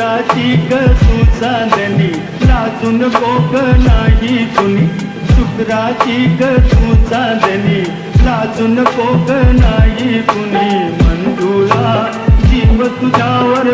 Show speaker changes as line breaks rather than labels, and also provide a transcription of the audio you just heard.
शुक्राची ग तू चांदणी लाजून कोक नाही कुणी शुक्राची ग तू चांदणी लाजून कोक नाही कुणी मंजुळा जीव तुझ्यावर